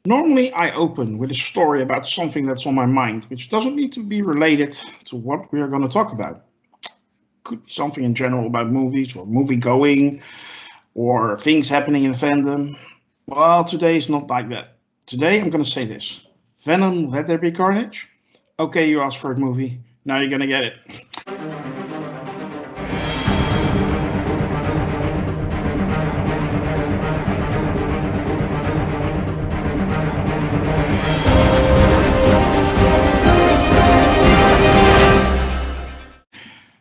Normally, I open with a story about something that's on my mind, which doesn't need to be related to what we are going to talk about. Could be something in general about movies or movie going or things happening in fandom. Well, today is not like that. Today, I'm going to say this: Venom, Let There Be Carnage. Okay, you asked for a movie. Now you're going to get it.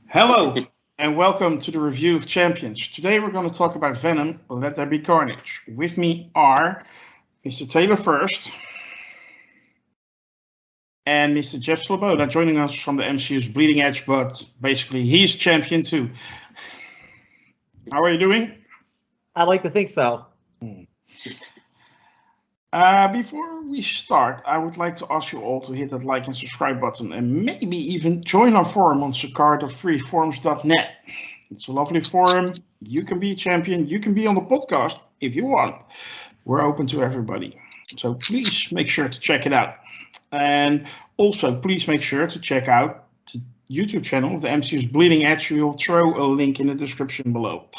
Hello, and welcome to the Review of Champions. Today we're going to talk about Venom, Let There Be Carnage. With me are Mr. Taylor first and Mr. Jeff Sloboda joining us from the MCU's Bleeding Edge, but basically he's champion too. How are you doing? I like to think so. Before we start, I would like to ask you all to hit that like and subscribe button and maybe even join our forum on sakarda.freeforums.net. It's a lovely forum. You can be a champion. You can be on the podcast if you want. We're open to everybody. So please make sure to check it out. And also, please make sure to check out the YouTube channel of the MCU's Bleeding Edge. We will throw a link in the description below.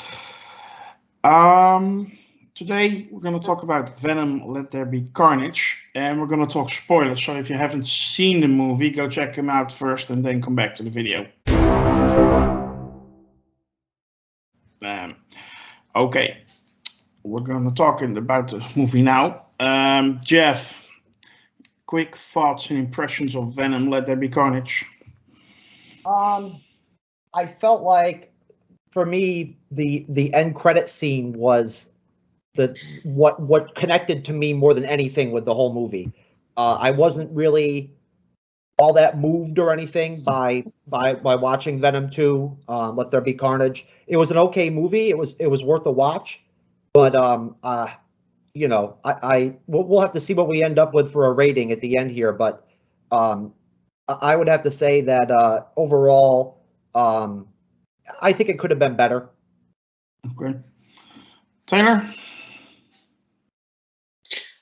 Today, we're going to talk about Venom, Let There Be Carnage, and we're going to talk spoilers. So if you haven't seen the movie, go check them out first and then come back to the video. Okay, we're going to talk about the movie now. Jeff, quick thoughts and impressions of Venom, Let There Be Carnage. I felt like, for me, the end credit scene was what connected to me more than anything with the whole movie. I wasn't really all that moved or anything by watching Venom 2, Let There Be Carnage. It was an okay movie. It was worth a watch, but we'll have to see what we end up with for a rating at the end here. But I would have to say that overall, I think it could have been better. Okay, Taylor.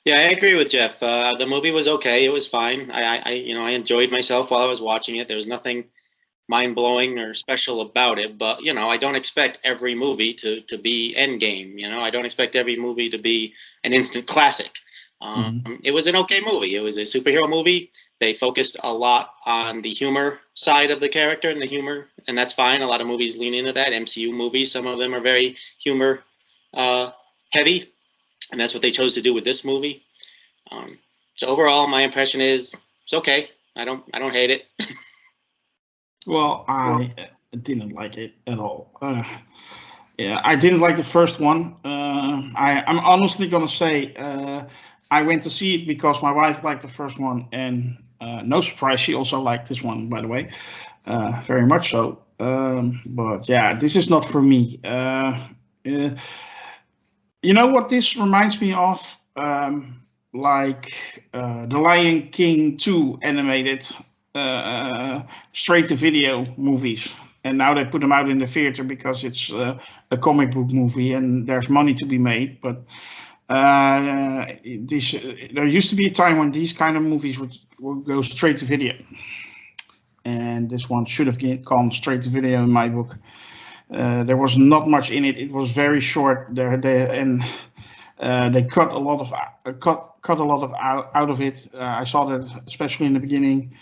Yeah, I agree with Jeff. The movie was okay. It was fine. I enjoyed myself while I was watching it. There was nothing mind-blowing or special about it, but I don't expect every movie to be Endgame. I don't expect every movie to be an instant classic. It was an okay movie. It was a superhero movie. They focused a lot on the humor side of the character and the humor, and that's fine. A lot of movies lean into that. MCU movies, some of them are very humor heavy, and that's what they chose to do with this movie. So overall, my impression is it's okay. I don't hate it. Well, I didn't like it at all. Yeah, I didn't like the first one. I'm honestly gonna say I went to see it because my wife liked the first one, and no surprise, she also liked this one, by the way, very much so. But yeah, this is not for me. You know what this reminds me of? Like the Lion King 2 animated straight-to-video movies. And now they put them out in the theater because it's a comic book movie and there's money to be made. But there used to be a time when these kind of movies would go straight to video. And this one should have gone straight to video in my book. There was not much in it. It was very short. They cut a lot of out of it. I saw that especially in the beginning.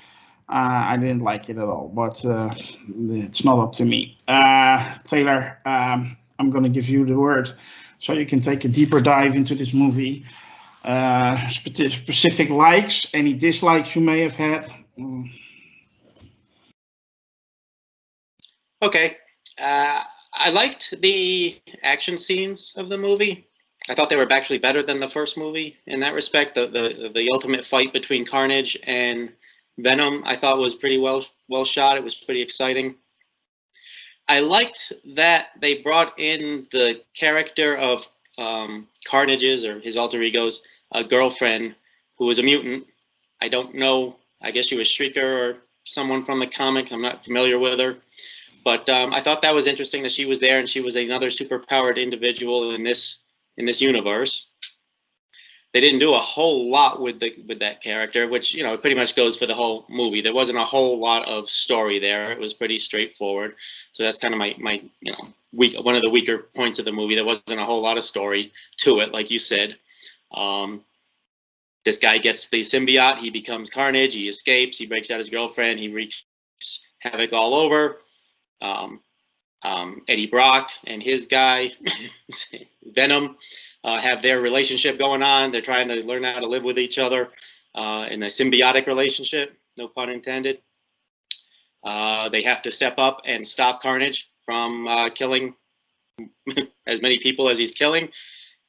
I didn't like it at all, but it's not up to me. Taylor, I'm going to give you the word so you can take a deeper dive into this movie. Specific likes, any dislikes you may have had. Okay. I liked the action scenes of the movie. I thought they were actually better than the first movie in that respect. The ultimate fight between Carnage and Venom, I thought was pretty well shot. It was pretty exciting. I liked that they brought in the character of Carnage's, or his alter ego's, girlfriend, who was a mutant. I don't know. I guess she was Shrieker or someone from the comics. I'm not familiar with her. But I thought that was interesting that she was there, and she was another superpowered individual in this universe. they didn't do a whole lot with that character, which, you know, pretty much goes for the whole movie. There wasn't a whole lot of story there. It was pretty straightforward. So that's kind of my you know, one of the weaker points of the movie. There wasn't a whole lot of story to it, like you said. This guy gets the symbiote. He becomes Carnage. He escapes. He breaks out his girlfriend. He wreaks havoc all over. Eddie Brock and his guy, Venom, have their relationship going on. They're trying to learn how to live with each other in a symbiotic relationship, no pun intended. They have to step up and stop Carnage from killing as many people as he's killing.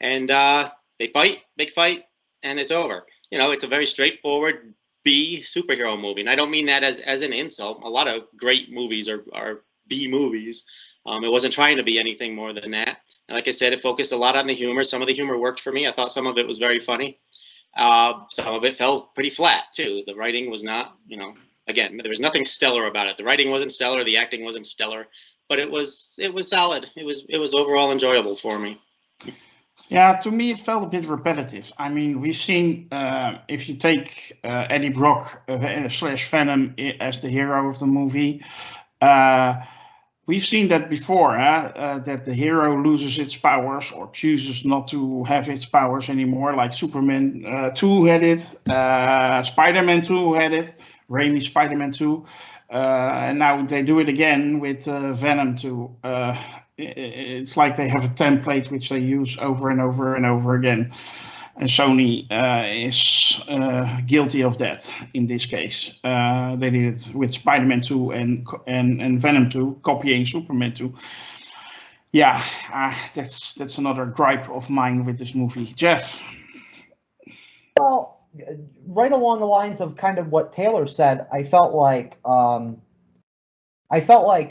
And they fight, big fight, and it's over. You know, it's a very straightforward B superhero movie. And I don't mean that as an insult. A lot of great movies are B movies. It wasn't trying to be anything more than that. And like I said, it focused a lot on the humor. Some of the humor worked for me. I thought some of it was very funny. Some of it fell pretty flat, too. The writing was not, you know, again, there was nothing stellar about it. The writing wasn't stellar. The acting wasn't stellar. But it was solid. It was overall enjoyable for me. Yeah, to me it felt a bit repetitive. I mean, we've seen, if you take Eddie Brock slash Venom as the hero of the movie, we've seen that before, that the hero loses its powers or chooses not to have its powers anymore, like Superman 2 had it, Spider-Man 2 had it, Raimi Spider-Man 2, and now they do it again with Venom 2. It's like they have a template which they use over and over and over again. And Sony is guilty of that in this case. They did it with Spider-Man 2 and Venom 2, copying Superman 2. Yeah, that's another gripe of mine with this movie. Jeff? Well, right along the lines of kind of what Taylor said, I felt like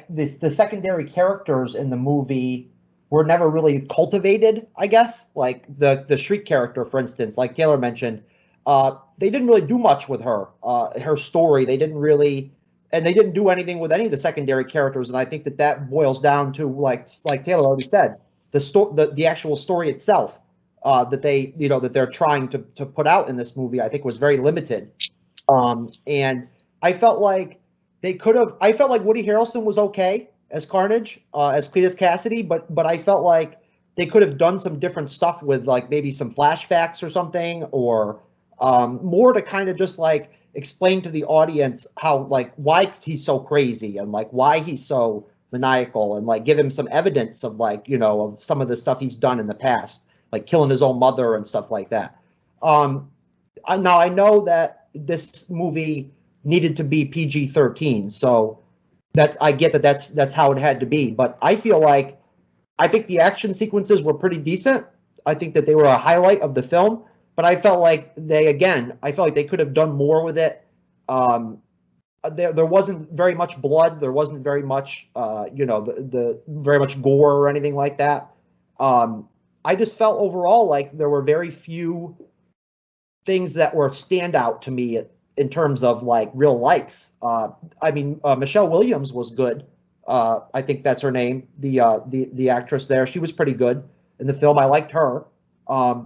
the secondary characters in the movie were never really cultivated, I guess. Like the Shriek character, for instance, like Taylor mentioned, they didn't really do much with her. Her story, they didn't really, and they didn't do anything with any of the secondary characters. And I think that boils down to, like Taylor already said, the actual story itself that they're trying to put out in this movie, I think was very limited. And I felt like I felt like Woody Harrelson was okay as Carnage, as Cletus Cassidy, but I felt like they could have done some different stuff with, like, maybe some flashbacks or something, or more to kind of just like explain to the audience how, like, why he's so crazy and like why he's so maniacal, and like give him some evidence of, like, you know, of some of the stuff he's done in the past, like killing his own mother and stuff like that. Now I know that this movie needed to be PG-13, so I get that's how it had to be. But I think the action sequences were pretty decent. I think that they were a highlight of the film. But I felt like they could have done more with it. There wasn't very much blood. There wasn't very much, the very much gore or anything like that. I just felt overall like there were very few things that were standout to me in terms of like real likes. I mean, Michelle Williams was good. I think that's her name. The actress there, she was pretty good in the film. I liked her.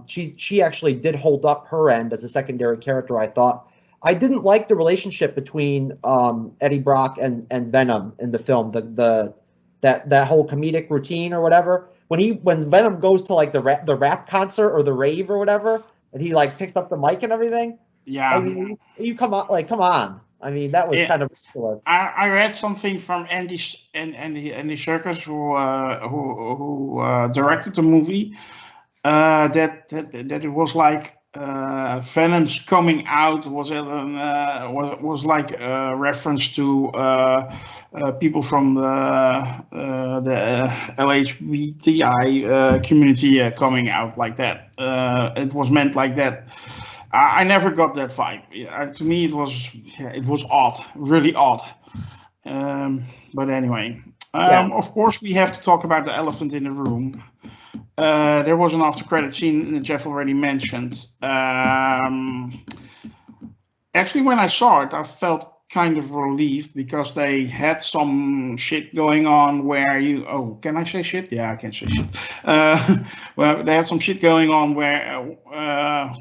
She actually did hold up her end as a secondary character, I thought. I didn't like the relationship between Eddie Brock and Venom in the film. That whole comedic routine or whatever. When Venom goes to like the rap concert or the rave or whatever, and he like picks up the mic and everything. Yeah. I mean, come on. I mean, that was kind of ridiculous. I read something from Andy Serkis, who directed the movie, that it was like Venom's coming out was like a reference to people from the LGBTI community coming out like that. It was meant like that. I never got that vibe. To me, it was odd, really odd. But anyway, Of course, we have to talk about the elephant in the room. There was an after-credit scene that Jeff already mentioned. Actually, when I saw it, I felt kind of relieved because they had some shit going on where you. Oh, can I say shit? Yeah, I can say shit. Well, they had some shit going on where,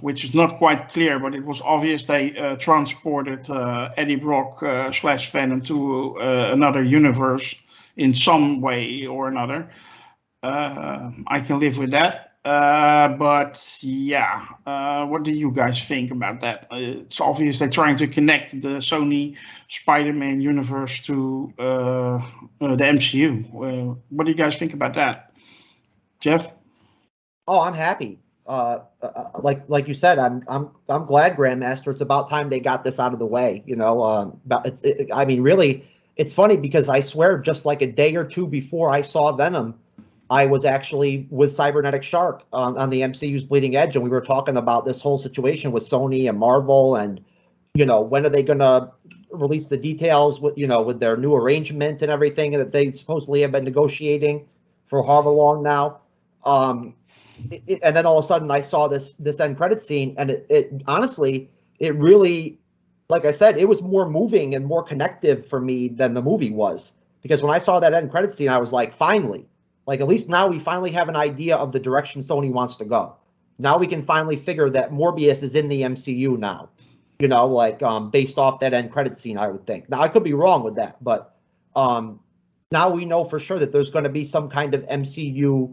which is not quite clear, but it was obvious they transported Eddie Brock slash Venom to another universe in some way or another. I can live with that. But yeah, what do you guys think about that? It's obvious they're trying to connect the Sony Spider-Man universe to the MCU. What do you guys think about that, Jeff? Oh, I'm happy. Like you said, I'm glad, Grandmaster. It's about time they got this out of the way. You know, I mean, really, it's funny because I swear, just like a day or two before I saw Venom, I was actually with Cybernetic Shark on the MCU's Bleeding Edge, and we were talking about this whole situation with Sony and Marvel, and you know, when are they going to release the details with, you know, with their new arrangement and everything that they supposedly have been negotiating for however long now. And then all of a sudden I saw this end credit scene, and it honestly, it really, like I said, it was more moving and more connective for me than the movie was, because when I saw that end credit scene, I was like, finally. Like, at least now we finally have an idea of the direction Sony wants to go. Now we can finally figure that Morbius is in the MCU now, you know, like based off that end credit scene, I would think. Now, I could be wrong with that, but now we know for sure that there's going to be some kind of MCU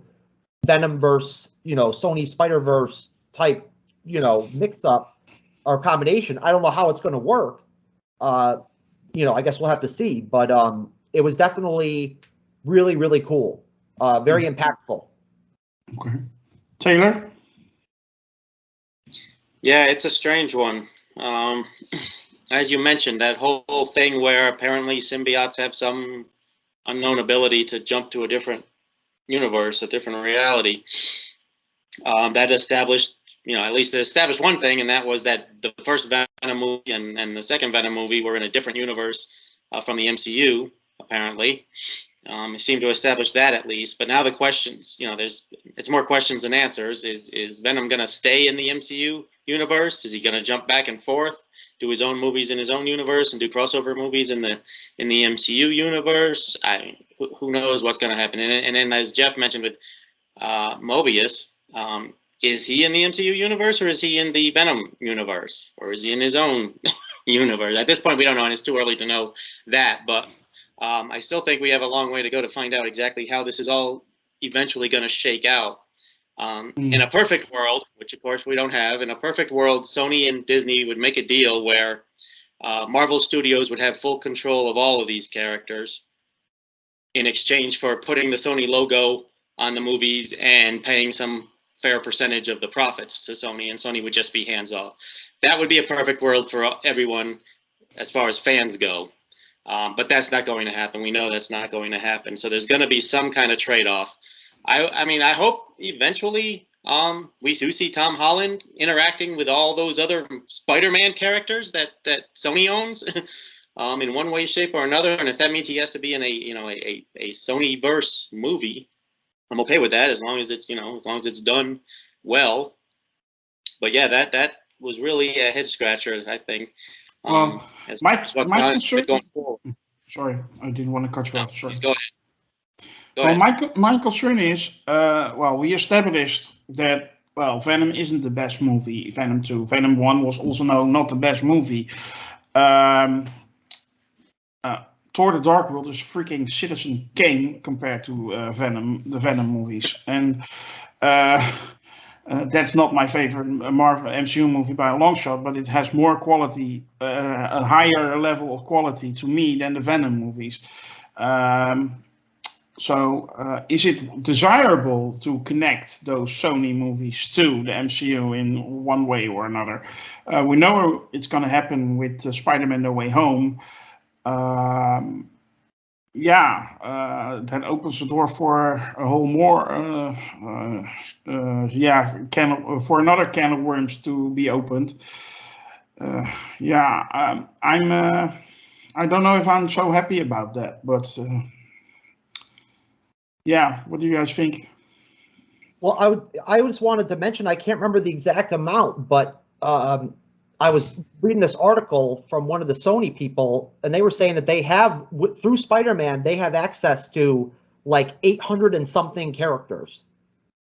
Venomverse, you know, Sony Spider-Verse type, you know, mix-up or combination. I don't know how it's going to work. You know, I guess we'll have to see. But it was definitely really, really cool. Very impactful. Okay. Taylor? Yeah, it's a strange one. As you mentioned, that whole thing where apparently symbiotes have some unknown ability to jump to a different universe, a different reality. That established, you know, at least it established one thing, and that was that the first Venom movie and the second Venom movie were in a different universe from the MCU, apparently. It seemed to establish that at least, but now the questions, you know, it's more questions than answers. Is Venom going to stay in the MCU universe? Is he going to jump back and forth, do his own movies in his own universe, and do crossover movies in the MCU universe? Who knows what's going to happen? And then, as Jeff mentioned with Mobius, is he in the MCU universe, or is he in the Venom universe, or is he in his own universe? At this point, we don't know, and it's too early to know that, but I still think we have a long way to go to find out exactly how this is all eventually going to shake out. In a perfect world, which of course we don't have, in a perfect world, Sony and Disney would make a deal where Marvel Studios would have full control of all of these characters in exchange for putting the Sony logo on the movies and paying some fair percentage of the profits to Sony, and Sony would just be hands off. That would be a perfect world for everyone as far as fans go. But that's not going to happen. We know that's not going to happen. So there's going to be some kind of trade-off. I mean, I hope eventually we do see Tom Holland interacting with all those other Spider-Man characters that Sony owns in one way, shape, or another. And if that means he has to be in a Sony-verse movie, I'm okay with that as long as it's, as long as it's done well. But yeah, that was really a head scratcher, I think. My concern. Sorry, I didn't want to cut you off. Sorry. Go ahead. My concern is, we established that, Venom isn't the best movie. Venom 2. Venom 1 was also not the best movie. Thor: The Dark World is freaking Citizen Kane compared to the Venom movies. And that's not my favorite Marvel MCU movie by a long shot, but it has more quality, a higher level of quality to me than the Venom movies. So is it desirable to connect those Sony movies to the MCU in one way or another? We know it's going to happen with Spider-Man: No Way Home. That opens the door for a whole more, for another can of worms to be opened. I don't know if I'm so happy about that, but what do you guys think? Well, I just wanted to mention, I can't remember the exact amount, but I was reading this article from one of the Sony people, and they were saying that they have, through Spider-Man, they have access to like 800 and something characters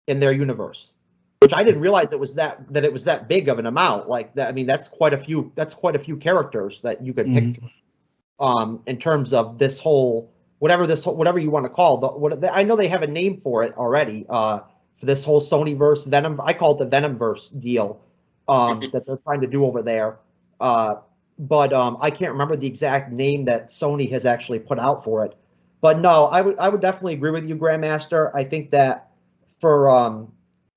in their universe, which I didn't realize it was that it was that big of an amount. Like that, I mean, that's quite a few characters that you could pick. In terms of this whole whatever you want to call I know they have a name for it already. For this whole Sony-verse Venom, I call it the Venom-verse deal. That they're trying to do over there. But I can't remember the exact name that Sony has actually put out for it. But no, I would definitely agree with you, Grandmaster. I think that for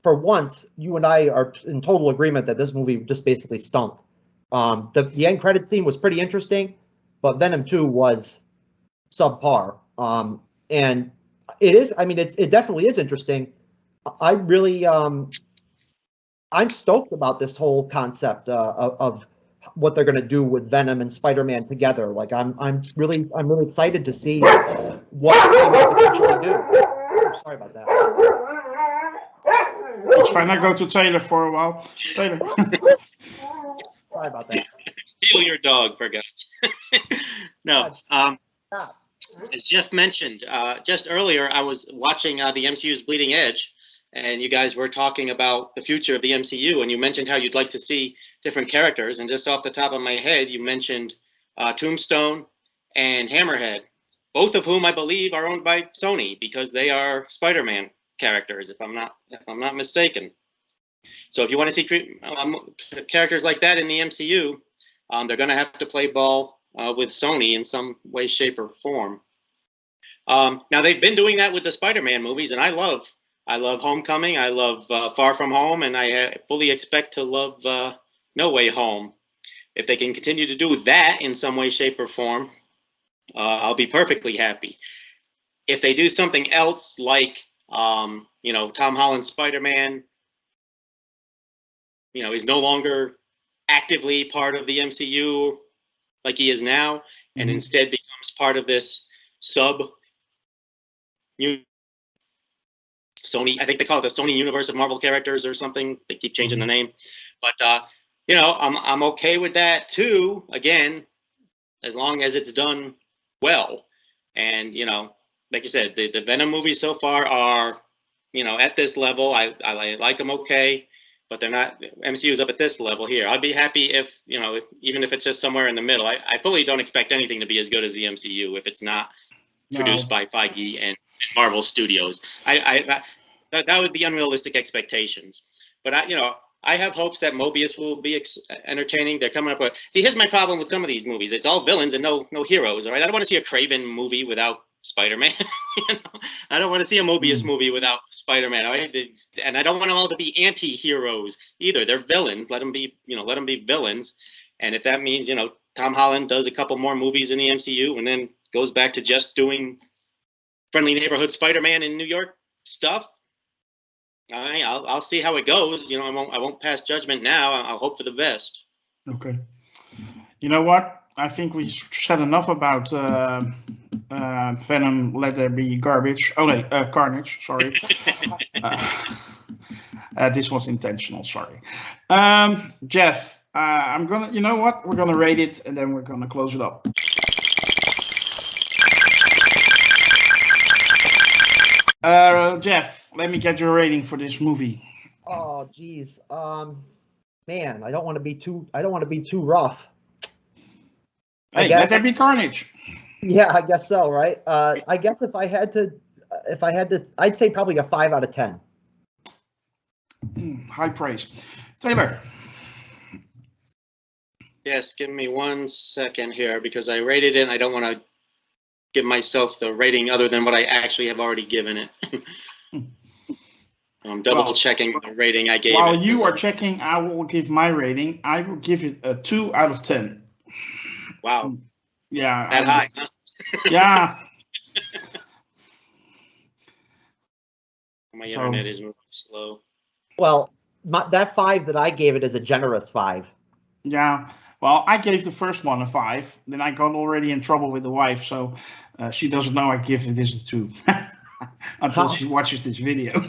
once, you and I are in total agreement that this movie just basically stunk. The end credit scene was pretty interesting, but Venom 2 was subpar. And it is, I mean, it definitely is interesting. I really I'm stoked about this whole concept of what they're going to do with Venom and Spider-Man together. Like I'm really excited to see what they might potentially do. Oh, sorry about that. It's fine. I go to Taylor for a while. Taylor. Sorry about that. Heal your dog, for God's sake. No. As Jeff mentioned, just earlier, I was watching the MCU's Bleeding Edge, and you guys were talking about the future of the MCU, and you mentioned how you'd like to see different characters. And just off the top of my head, you mentioned Tombstone and Hammerhead, both of whom I believe are owned by Sony because they are Spider-Man characters, if I'm not mistaken. So if you want to see characters like that in the MCU, they're going to have to play ball with Sony in some way, shape, or form. Now they've been doing that with the Spider-Man movies, and I love Homecoming, I love Far From Home, and I fully expect to love No Way Home. If they can continue to do that in some way, shape, or form, I'll be perfectly happy. If they do something else like, Tom Holland's Spider-Man, he's no longer actively part of the MCU like he is now, and instead becomes part of this new Sony, I think they call it the Sony Universe of Marvel characters or something. They keep changing the name, but I'm okay with that too. Again, as long as it's done well, and like you said, the Venom movies so far are, at this level. I like them okay, but they're not. MCU's up at this level here. I'd be happy if even if it's just somewhere in the middle. I fully don't expect anything to be as good as the MCU if it's not produced by Feige and Marvel Studios. That would be unrealistic expectations. But I have hopes that Mobius will be entertaining. They're coming up with. See, here's my problem with some of these movies. It's all villains and no heroes. All right, I don't want to see a Craven movie without Spider-Man. I don't want to see a Mobius movie without Spider-Man. All right? And I don't want them all to be anti-heroes either. They're villains. Let them be villains. And if that means Tom Holland does a couple more movies in the MCU and then goes back to just doing friendly neighborhood Spider-Man in New York stuff, all right, I'll see how it goes. I won't pass judgment now. I'll hope for the best. Okay. You know what? I think we said enough about Venom. Let there be garbage. Oh wait, Carnage. Sorry. This was intentional. Sorry. Jeff, I'm gonna. You know what? We're gonna rate it and then we're gonna close it up. Jeff, let me get your rating for this movie. Oh, geez. Man, I don't want to be too rough. Hey, let there be carnage. Yeah, I guess so, right? I guess if I had to, I'd say probably a 5 out of 10. High praise. Taylor. Yes, give me 1 second here because I rated it and I don't want to give myself the rating other than what I actually have already given it. I'm double checking the rating I gave while it. While you are checking, I will give my rating. I will give it a 2 out of 10. Wow. Yeah. That high, huh? Yeah. My internet is moving slow. Well, that 5 that I gave it is a generous 5. Yeah. Well, I gave the first one a 5. Then I got already in trouble with the wife, so she doesn't know I give this a 2 until she watches this video.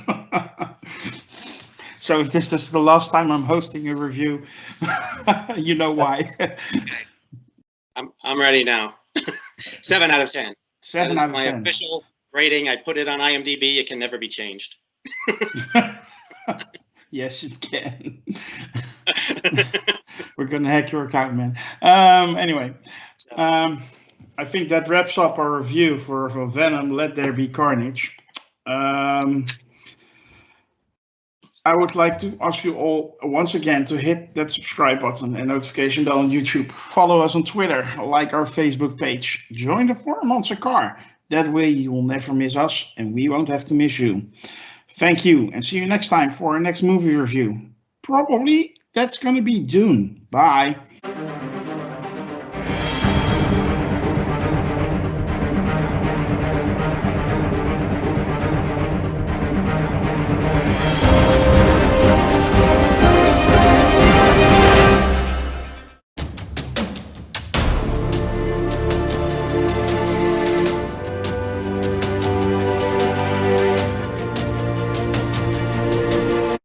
So if this is the last time I'm hosting a review, you know why. I'm ready now. 7 out of 10. 7 out of 10. My official rating. I put it on IMDb. It can never be changed. Yes, it can. We're gonna hack your account, man. Anyway, I think that wraps up our review for Venom. Let There Be Carnage. I would like to ask you all once again to hit that subscribe button and notification bell on YouTube. Follow us on Twitter, like our Facebook page. Join the forum on Sakar. That way you will never miss us and we won't have to miss you. Thank you and see you next time for our next movie review. Probably that's going to be Dune. Bye.